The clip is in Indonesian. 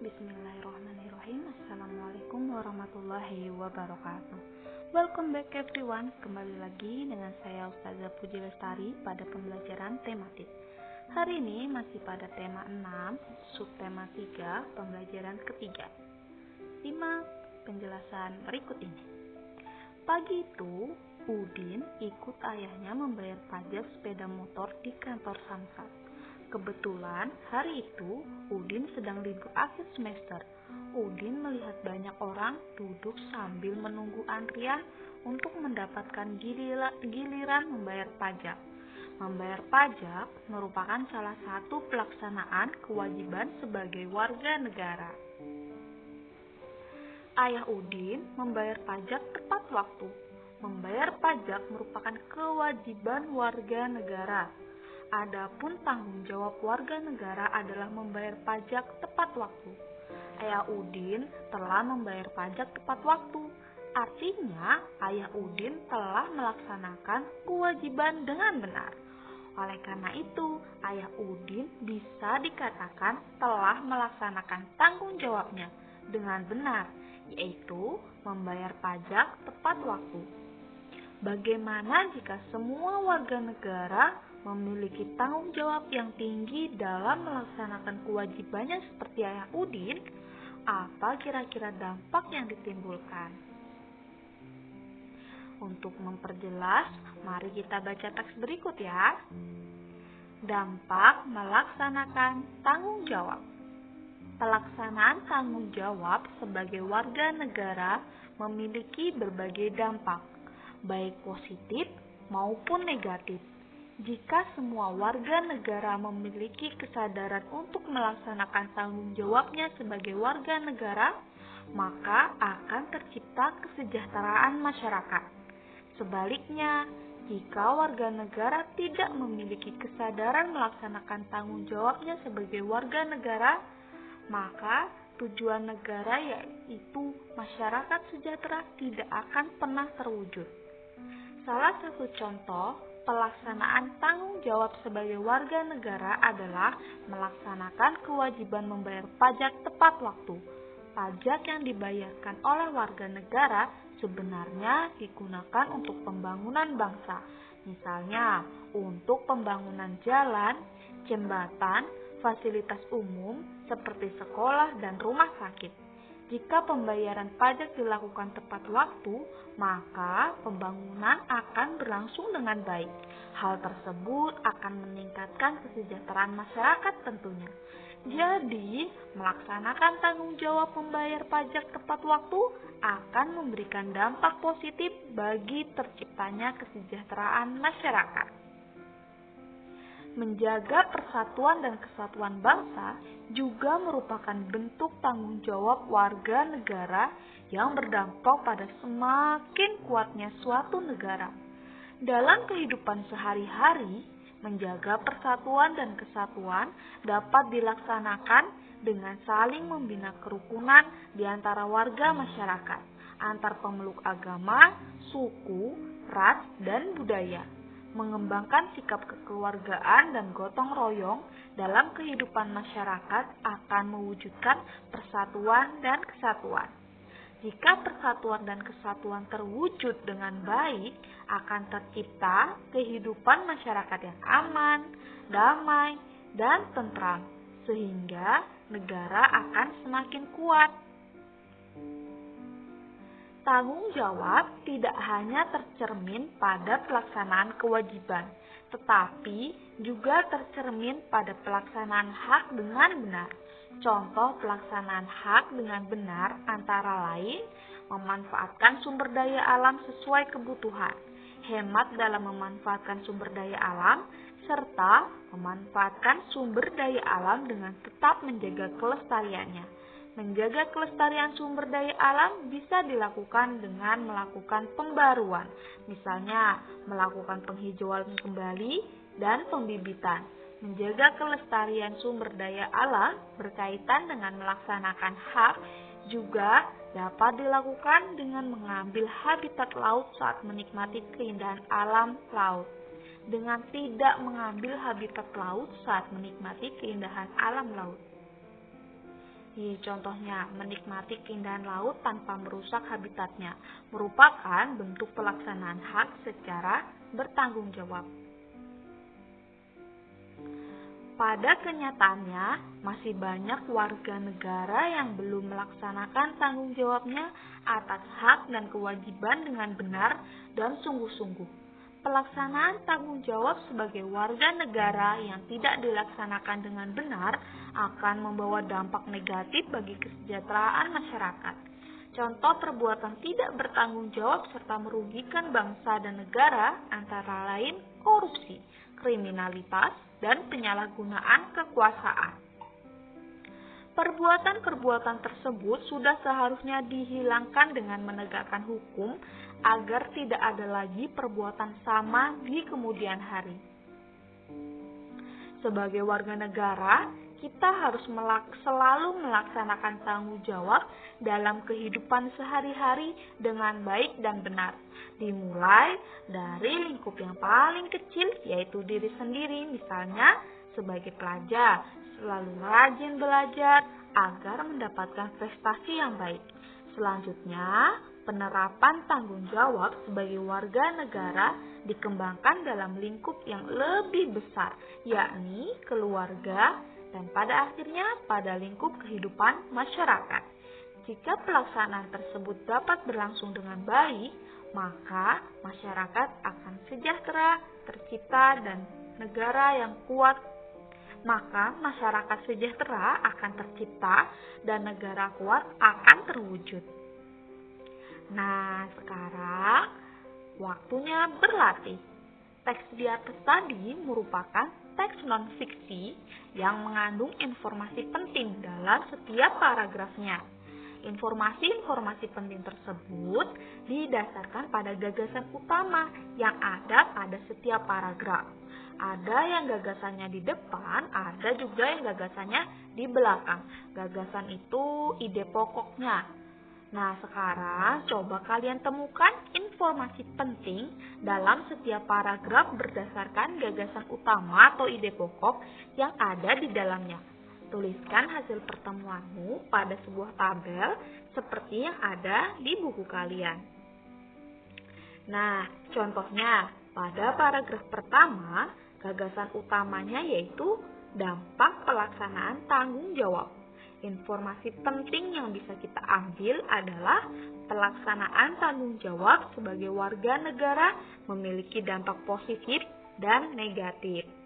Bismillahirrahmanirrahim. Assalamualaikum warahmatullahi wabarakatuh. Welcome back everyone. Kembali lagi dengan saya Ustazah Puji Lestari pada pembelajaran tematik. Hari ini masih pada tema 6, subtema 3, pembelajaran ketiga. Simak penjelasan berikut ini. Pagi itu, Udin ikut ayahnya membayar pajak sepeda motor di kantor Samsat. Kebetulan hari itu Udin sedang libur akhir semester. Udin melihat banyak orang duduk sambil menunggu antrian untuk mendapatkan giliran membayar pajak. Membayar pajak merupakan salah satu pelaksanaan kewajiban sebagai warga negara. Ayah Udin membayar pajak tepat waktu. Membayar pajak merupakan kewajiban warga negara. Adapun tanggung jawab warga negara adalah membayar pajak tepat waktu. Ayah Udin telah membayar pajak tepat waktu. Artinya, Ayah Udin telah melaksanakan kewajiban dengan benar. Oleh karena itu, Ayah Udin bisa dikatakan telah melaksanakan tanggung jawabnya dengan benar, yaitu membayar pajak tepat waktu. Bagaimana jika semua warga negara memiliki tanggung jawab yang tinggi dalam melaksanakan kewajibannya seperti Ayah Udin? Apa kira-kira dampak yang ditimbulkan? Untuk memperjelas, mari kita baca teks berikut ya. Dampak melaksanakan tanggung jawab. Pelaksanaan tanggung jawab sebagai warga negara memiliki berbagai dampak, baik positif maupun negatif. Jika semua warga negara memiliki kesadaran untuk melaksanakan tanggung jawabnya sebagai warga negara, maka akan tercipta kesejahteraan masyarakat. Sebaliknya, jika warga negara tidak memiliki kesadaran melaksanakan tanggung jawabnya sebagai warga negara, maka tujuan negara yaitu masyarakat sejahtera tidak akan pernah terwujud. Salah satu contoh pelaksanaan tanggung jawab sebagai warga negara adalah melaksanakan kewajiban membayar pajak tepat waktu. Pajak yang dibayarkan oleh warga negara sebenarnya digunakan untuk pembangunan bangsa, misalnya untuk pembangunan jalan, jembatan, fasilitas umum seperti sekolah dan rumah sakit. Jika pembayaran pajak dilakukan tepat waktu, maka pembangunan akan berlangsung dengan baik. Hal tersebut akan meningkatkan kesejahteraan masyarakat tentunya. Jadi, melaksanakan tanggung jawab membayar pajak tepat waktu akan memberikan dampak positif bagi terciptanya kesejahteraan masyarakat. Menjaga persatuan dan kesatuan bangsa juga merupakan bentuk tanggung jawab warga negara yang berdampak pada semakin kuatnya suatu negara. Dalam kehidupan sehari-hari, menjaga persatuan dan kesatuan dapat dilaksanakan dengan saling membina kerukunan di antara warga masyarakat, antar pemeluk agama, suku, ras, dan budaya. Mengembangkan sikap kekeluargaan dan gotong royong dalam kehidupan masyarakat akan mewujudkan persatuan dan kesatuan. Jika persatuan dan kesatuan terwujud dengan baik, akan tercipta kehidupan masyarakat yang aman, damai, dan tentram, sehingga negara akan semakin kuat. Tanggung jawab tidak hanya tercermin pada pelaksanaan kewajiban, tetapi juga tercermin pada pelaksanaan hak dengan benar. Contoh pelaksanaan hak dengan benar antara lain memanfaatkan sumber daya alam sesuai kebutuhan, hemat dalam memanfaatkan sumber daya alam, serta memanfaatkan sumber daya alam dengan tetap menjaga kelestariannya. Menjaga kelestarian sumber daya alam bisa dilakukan dengan melakukan pembaruan, misalnya melakukan penghijauan kembali dan pembibitan. Menjaga kelestarian sumber daya alam berkaitan dengan melaksanakan hak juga dapat dilakukan dengan mengambil habitat laut saat menikmati keindahan alam laut. Dengan tidak mengambil habitat laut saat menikmati keindahan alam laut. Contohnya, menikmati keindahan laut tanpa merusak habitatnya merupakan bentuk pelaksanaan hak secara bertanggung jawab. Pada kenyataannya, masih banyak warga negara yang belum melaksanakan tanggung jawabnya atas hak dan kewajiban dengan benar dan sungguh-sungguh. Pelaksanaan tanggung jawab sebagai warga negara yang tidak dilaksanakan dengan benar akan membawa dampak negatif bagi kesejahteraan masyarakat. Contoh perbuatan tidak bertanggung jawab serta merugikan bangsa dan negara antara lain korupsi, kriminalitas, dan penyalahgunaan kekuasaan. Perbuatan-perbuatan tersebut sudah seharusnya dihilangkan dengan menegakkan hukum agar tidak ada lagi perbuatan sama di kemudian hari. Sebagai warga negara, kita harus selalu melaksanakan tanggung jawab dalam kehidupan sehari-hari dengan baik dan benar. Dimulai dari lingkup yang paling kecil, yaitu diri sendiri. Misalnya, sebagai pelajar, selalu rajin belajar agar mendapatkan prestasi yang baik. Selanjutnya, penerapan tanggung jawab sebagai warga negara dikembangkan dalam lingkup yang lebih besar, yakni keluarga, dan pada akhirnya pada lingkup kehidupan masyarakat. Jika pelaksanaan tersebut dapat berlangsung dengan baik, maka masyarakat akan sejahtera, tercipta, dan negara yang kuat. Maka masyarakat sejahtera akan tercipta dan negara kuat akan terwujud. Nah, sekarang waktunya berlatih. Teks di atas tadi merupakan teks non-fiksi yang mengandung informasi penting dalam setiap paragrafnya. Informasi-informasi penting tersebut didasarkan pada gagasan utama yang ada pada setiap paragraf. Ada yang gagasannya di depan, ada juga yang gagasannya di belakang. Gagasan itu ide pokoknya. Nah, sekarang coba kalian temukan informasi penting dalam setiap paragraf berdasarkan gagasan utama atau ide pokok yang ada di dalamnya. Tuliskan hasil pertemuanmu pada sebuah tabel seperti yang ada di buku kalian. Nah, contohnya pada paragraf pertama, gagasan utamanya yaitu dampak pelaksanaan tanggung jawab. Informasi penting yang bisa kita ambil adalah pelaksanaan tanggung jawab sebagai warga negara memiliki dampak positif dan negatif.